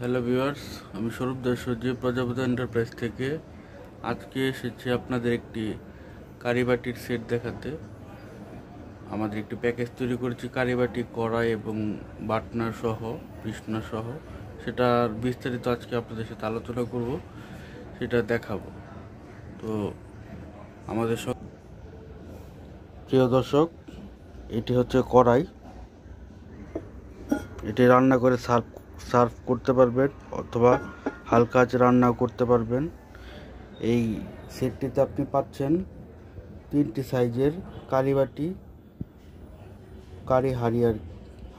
Hello viewers, আমি স্বরূপ দাস সজীব প্রজাপতি এন্টারপ্রাইজ থেকে আজকে এসেছি আপনাদের একটি কারিবাটির সেট দেখাতে। আমাদের একটি প্যাকেজ তৈরি করেছি কারিবাটি, কড়াই এবং বাটনা সহ, পিসনা সহ। সেটার বিস্তারিত আজকে আপনাদের সাথে আলোচনা করব, সেটা দেখাবো। তো আমাদের প্রিয় দর্শক, এটি হচ্ছে কড়াই। এটি রান্না করে সার্ভ করতে পারবেন অথবা হালকা আঁচে রান্নাও করতে পারবেন। এই সেটটিতে আপনি পাচ্ছেন 3টি সাইজের কারিবাটি,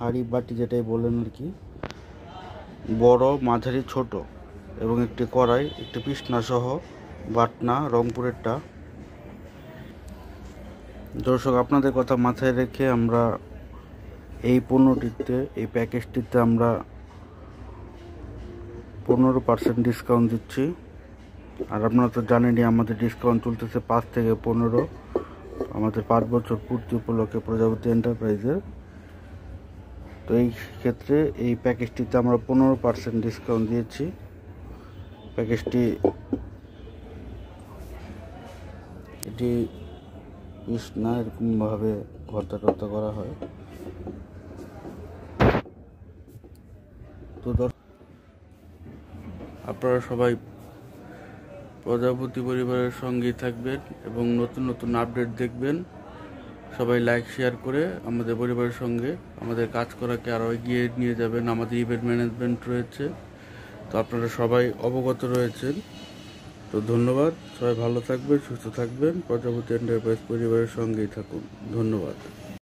হাঁড়ি বাটি যেটাই বলেন আর কি, বড়, মাঝারি, ছোট, এবং একটি কড়াই, একটি পিসনা সহ বাটনা রংপুরেরটা। দর্শক, আপনাদের কথা মাথায় রেখে আমরা এই পণ্যটিতে, এই প্যাকেজটিতে আমরা 15% ডিসকাউন্ট দিচ্ছি। আর আপনারা তো জানেনই আমাদের ডিসকাউন্ট চলতেছে 5 থেকে 15, আমাদের 5 বছর পূর্তি উপলক্ষে প্রজাপতি এন্টারপ্রাইজের। তো এই ক্ষেত্রে এই প্যাকেজটিতে আমরা 15% ডিসকাউন্ট দিয়েছি। প্যাকেজটি এটি পিসনা এরকমভাবে ভর্তা করা হয়। তো আপনারা সবাই প্রজাপতি পরিবারের সঙ্গেই থাকবেন এবং নতুন নতুন আপডেট দেখবেন। সবাই লাইক শেয়ার করে আমাদের পরিবারের সঙ্গে আমাদের কাজ করাকে আরও এগিয়ে নিয়ে যাবেন। আমাদের ইভেন্ট ম্যানেজমেন্ট রয়েছে, তো আপনারা সবাই অবগত রয়েছেন। তো ধন্যবাদ, সবাই ভালো থাকবেন, সুস্থ থাকবেন, প্রজাপতি এন্টারপ্রাইজ পরিবারের সঙ্গেই থাকুন। ধন্যবাদ।